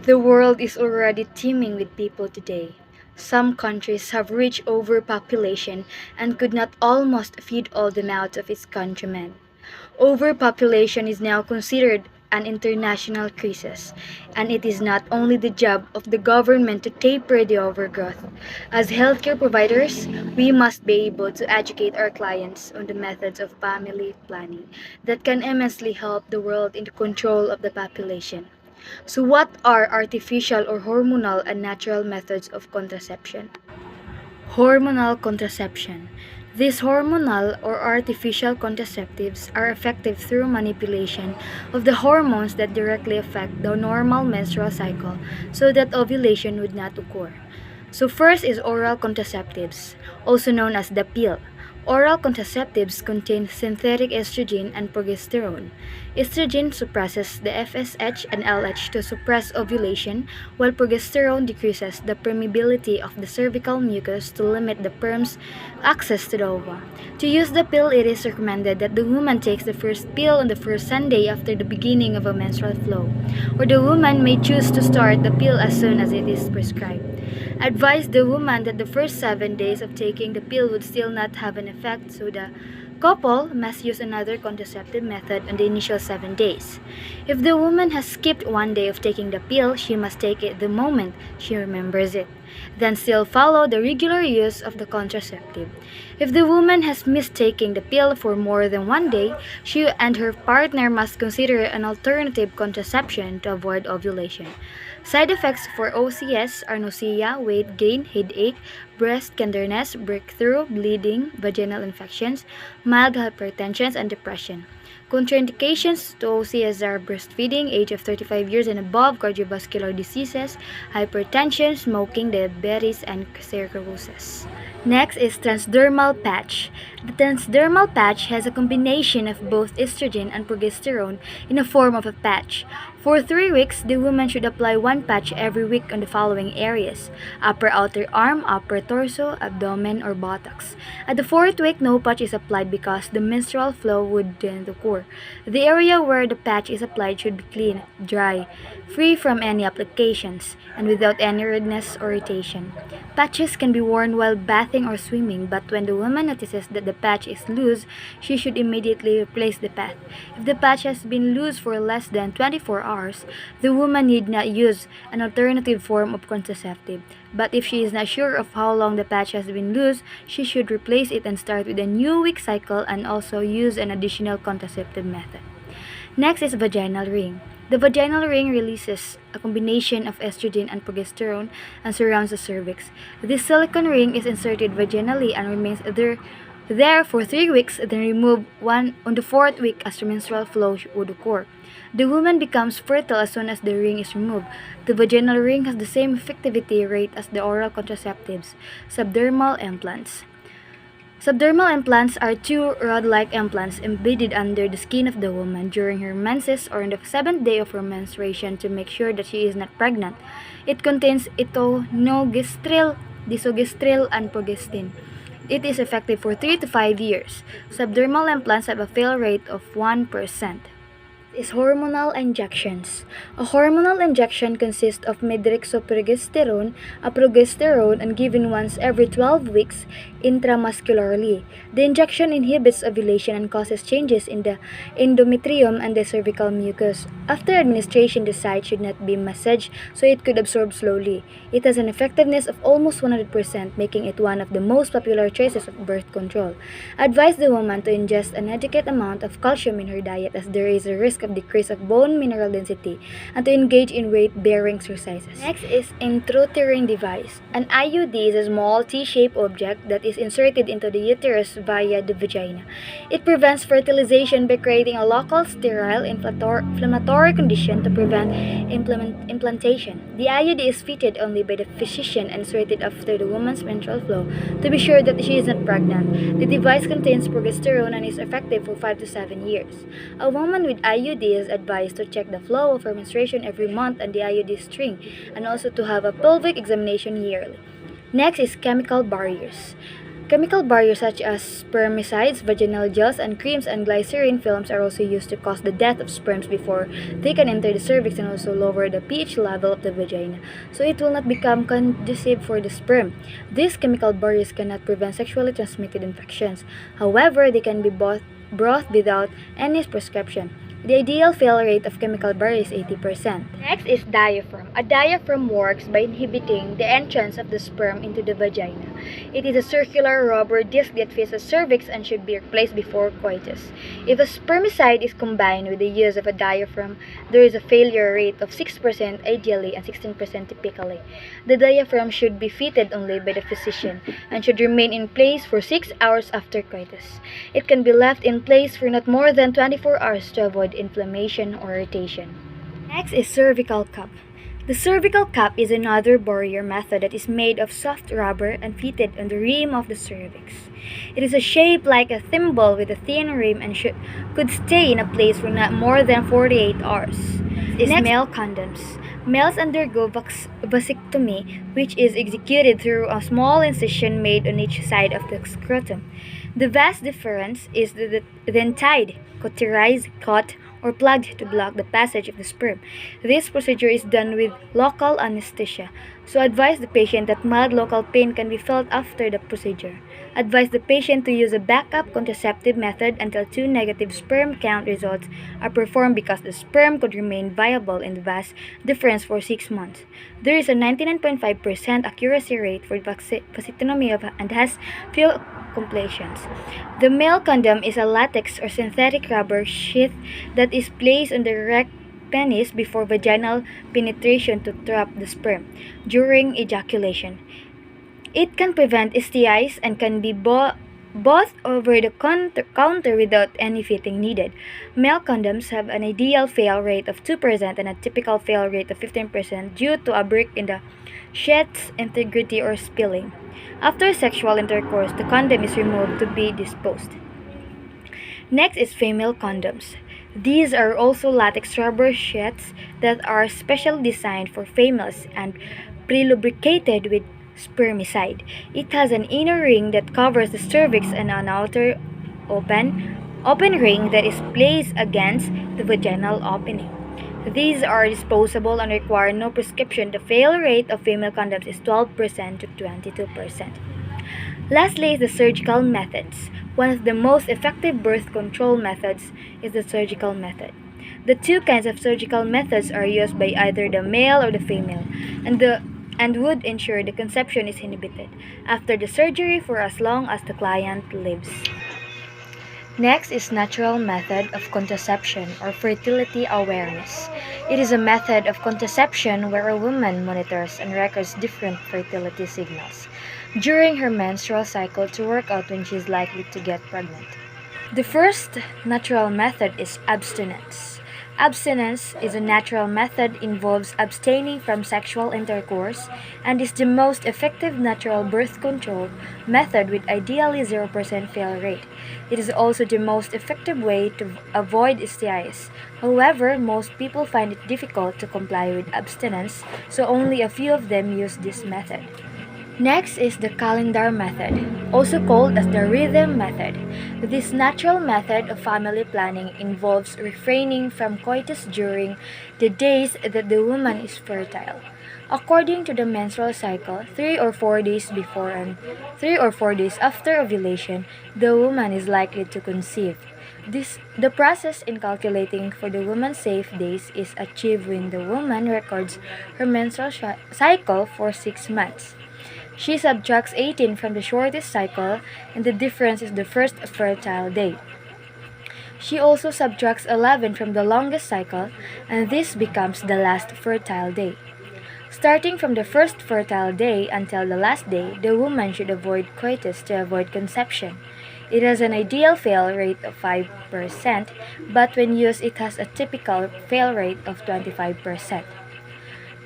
The world is already teeming with people today. Some countries have reached overpopulation and could not almost feed all the mouths of its countrymen. Overpopulation is now considered an international crisis, and it is not only the job of the government to taper the overgrowth. As healthcare providers, we must be able to educate our clients on the methods of family planning that can immensely help the world in the control of the population. So, what are artificial or hormonal and natural methods of contraception? Hormonal contraception. These hormonal or artificial contraceptives are effective through manipulation of the hormones that directly affect the normal menstrual cycle so that ovulation would not occur. So first is oral contraceptives, also known as the pill. Oral contraceptives contain synthetic estrogen and progesterone. Estrogen suppresses the FSH and LH to suppress ovulation, while progesterone decreases the permeability of the cervical mucus to limit the sperm's access to the ova. To use the pill, it is recommended that the woman takes the first pill on the first Sunday after the beginning of a menstrual flow, or the woman may choose to start the pill as soon as it is prescribed. Advise the woman that the first 7 days of taking the pill would still not have an effect, so the couple must use another contraceptive method on the initial 7 days. If the woman has skipped one day of taking the pill, she must take it the moment she remembers it. Then still follow the regular use of the contraceptive. If the woman has missed taking the pill for more than one day, she and her partner must consider an alternative contraception to avoid ovulation. Side effects for OCS are nausea, weight gain, headache, breast tenderness, breakthrough, bleeding, vaginal infections, mild hypertension, and depression. Contraindications to OCS are breastfeeding, age of 35 years and above, cardiovascular diseases, hypertension, smoking, diabetes, and cirrhosis. Next is transdermal patch. The transdermal patch has a combination of both estrogen and progesterone in the form of a patch. For 3 weeks, the woman should apply one patch every week on the following areas: upper outer arm, upper torso, abdomen, or buttocks. At the 4th week, no patch is applied because the menstrual flow would then occur. The area where the patch is applied should be clean, dry, free from any applications, and without any redness or irritation. Patches can be worn while bathing or swimming, but when the woman notices that the patch is loose, she should immediately replace the patch. If the patch has been loose for less than 24 hours, the woman need not use an alternative form of contraceptive. But if she is not sure of how long the patch has been loose, she should replace it and start with a new week cycle and also use an additional contraceptive method. Next is vaginal ring. The vaginal ring releases a combination of estrogen and progesterone and surrounds the cervix. This silicone ring is inserted vaginally and remains there for 3 weeks, then removed one on the 4th week as menstrual flow would occur. The woman becomes fertile as soon as the ring is removed. The vaginal ring has the same effectivity rate as the oral contraceptives. Subdermal implants. Subdermal implants are two rod-like implants embedded under the skin of the woman during her menses or on the 7th day of her menstruation to make sure that she is not pregnant. It contains etonogestrel, disogestrel, and progestin. It is effective for 3 to 5 years. Subdermal implants have a fail rate of 1%. Is hormonal injections. A hormonal injection consists of medroxyprogesterone, a progesterone, and given once every 12 weeks intramuscularly. The injection inhibits ovulation and causes changes in the endometrium and the cervical mucus. After administration, the site should not be massaged so it could absorb slowly. It has an effectiveness of almost 100%, making it one of the most popular choices of birth control. Advise the woman to ingest an adequate amount of calcium in her diet as there is a risk of decrease of bone mineral density and to engage in weight-bearing exercises. Next is intrauterine device. An IUD is a small T-shaped object that is inserted into the uterus via the vagina. It prevents fertilization by creating a local sterile inflammatory condition to prevent implantation. The IUD is fitted only by the physician and inserted after the woman's menstrual flow to be sure that she is not pregnant. The device contains progesterone and is effective for 5 to 7 years. A woman with IUD is advised to check the flow of her menstruation every month and the IUD string, and also to have a pelvic examination yearly. Next is chemical barriers. Chemical barriers such as spermicides, vaginal gels, and creams and glycerin films are also used to cause the death of sperms before they can enter the cervix and also lower the pH level of the vagina, so it will not become conducive for the sperm. These chemical barriers cannot prevent sexually transmitted infections. However, they can be brought without any prescription. The ideal fail rate of chemical barrier is 80%. Next is diaphragm. A diaphragm works by inhibiting the entrance of the sperm into the vagina. It is a circular rubber disc that fits the cervix and should be replaced before coitus. If a spermicide is combined with the use of a diaphragm, there is a failure rate of 6% ideally and 16% typically. The diaphragm should be fitted only by the physician and should remain in place for 6 hours after coitus. It can be left in place for not more than 24 hours to avoid inflammation or irritation. Next is cervical cup. The cervical cup is another barrier method that is made of soft rubber and fitted on the rim of the cervix. It is a shape like a thimble with a thin rim and could stay in a place for not more than 48 hours. Next, male condoms. Males undergo vasectomy, which is executed through a small incision made on each side of the scrotum. The vast difference is then tied, cauterized, cut, or plugged to block the passage of the sperm. This procedure is done with local anesthesia, so advise the patient that mild local pain can be felt after the procedure. Advise the patient to use a backup contraceptive method until 2 negative sperm count results are performed because the sperm could remain viable in the vas difference for 6 months. There is a 99.5% accuracy rate for vasectomy and has few complications. The male condom is a latex or synthetic rubber sheath that is placed on the erect penis before vaginal penetration to trap the sperm during ejaculation. It can prevent STIs and can be bought over the counter without any fitting needed. Male condoms have an ideal fail rate of 2% and a typical fail rate of 15% due to a break in the sheath's integrity or spilling. After sexual intercourse, the condom is removed to be disposed. Next is female condoms. These are also latex rubber sheaths that are specially designed for females and pre-lubricated with spermicide. It has an inner ring that covers the cervix and an outer open ring that is placed against the vaginal opening. These are disposable and require no prescription. The fail rate of female condoms is 12% to 22%. Lastly is the surgical methods. One of the most effective birth control methods is the surgical method. The two kinds of surgical methods are used by either the male or the female, and would ensure the conception is inhibited after the surgery for as long as the client lives. Next is natural method of contraception or fertility awareness. It is a method of contraception where a woman monitors and records different fertility signals during her menstrual cycle to work out when she is likely to get pregnant. The first natural method is abstinence. Abstinence is a natural method involves abstaining from sexual intercourse and is the most effective natural birth control method with ideally 0% fail rate. It is also the most effective way to avoid STIs. However, most people find it difficult to comply with abstinence, so only a few of them use this method. Next is the calendar method, also called as the rhythm method. This natural method of family planning involves refraining from coitus during the days that the woman is fertile. According to the menstrual cycle, 3 or 4 days before and 3 or 4 days after ovulation, the woman is likely to conceive. The process in calculating for the woman's safe days is achieved when the woman records her menstrual cycle for 6 months. She subtracts 18 from the shortest cycle, and the difference is the first fertile day. She also subtracts 11 from the longest cycle, and this becomes the last fertile day. Starting from the first fertile day until the last day, the woman should avoid coitus to avoid conception. It has an ideal fail rate of 5%, but when used, it has a typical fail rate of 25%.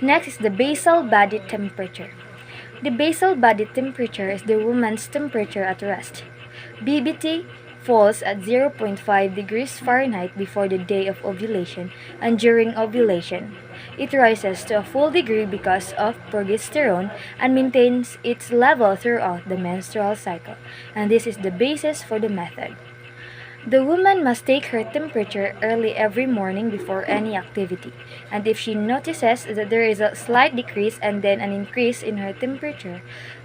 Next is the basal body temperature. The basal body temperature is the woman's temperature at rest. BBT falls at 0.5 degrees Fahrenheit before the day of ovulation, and during ovulation, it rises to a full degree because of progesterone and maintains its level throughout the menstrual cycle, and this is the basis for the method. The woman must take her temperature early every morning before any activity, and if she notices that there is a slight decrease and then an increase in her temperature,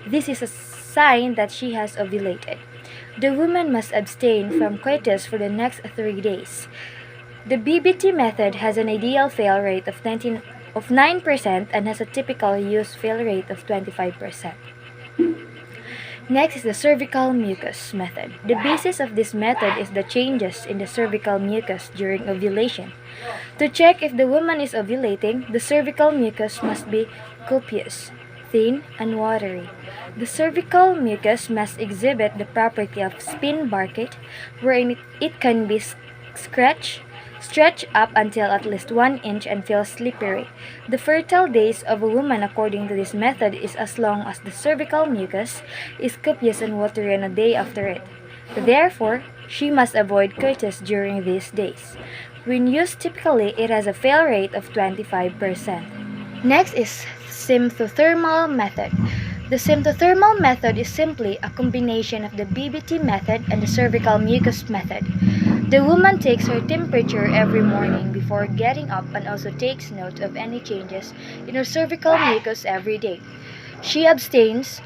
this is a sign that she has ovulated. The woman must abstain from coitus for the next 3 days. The BBT method has an ideal fail rate of 9% and has a typical use fail rate of 25%. Next is the cervical mucus method. The basis of this method is the changes in the cervical mucus during ovulation. To check if the woman is ovulating, the cervical mucus must be copious, thin, and watery. The cervical mucus must exhibit the property of spin barkate, wherein it can be stretch up until at least 1 inch and feel slippery. The fertile days of a woman according to this method is as long as the cervical mucus is copious and watery on a day after it. Therefore, she must avoid coitus during these days. When used typically, it has a fail rate of 25%. Next is symptothermal method. The symptothermal method is simply a combination of the BBT method and the cervical mucus method. The woman takes her temperature every morning before getting up and also takes note of any changes in her cervical mucus every day. She abstains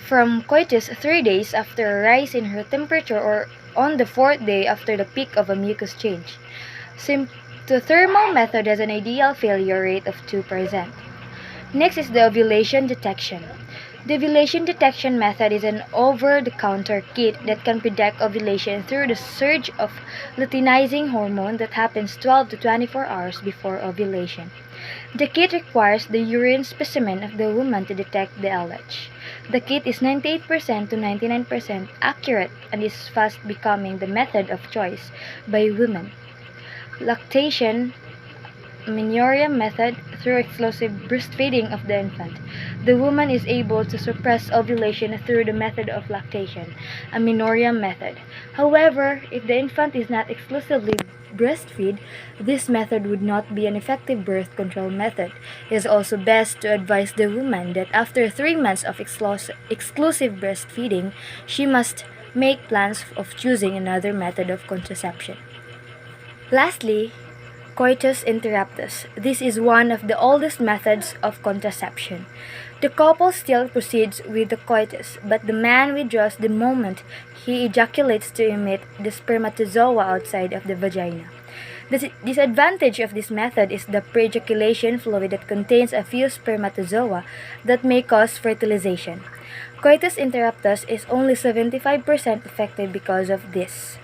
from coitus 3 days after a rise in her temperature or on the 4th day after the peak of a mucus change. Symptothermal method has an ideal failure rate of 2%. Next is the ovulation detection. The ovulation detection method is an over-the-counter kit that can predict ovulation through the surge of luteinizing hormone that happens 12 to 24 hours before ovulation. The kit requires the urine specimen of the woman to detect the LH. The kit is 98% to 99% accurate and is fast becoming the method of choice by women. Lactation amenorrhea method. Through exclusive breastfeeding of the infant, the woman is able to suppress ovulation through the method of lactation, amenorrhea method. However, if the infant is not exclusively breastfed, this method would not be an effective birth control method. It is also best to advise the woman that after 3 months of exclusive breastfeeding, she must make plans of choosing another method of contraception. Lastly, coitus interruptus. This is one of the oldest methods of contraception. The couple still proceeds with the coitus, but the man withdraws the moment he ejaculates to emit the spermatozoa outside of the vagina. The disadvantage of this method is the pre-ejaculation fluid that contains a few spermatozoa that may cause fertilization. Coitus interruptus is only 75% effective because of this.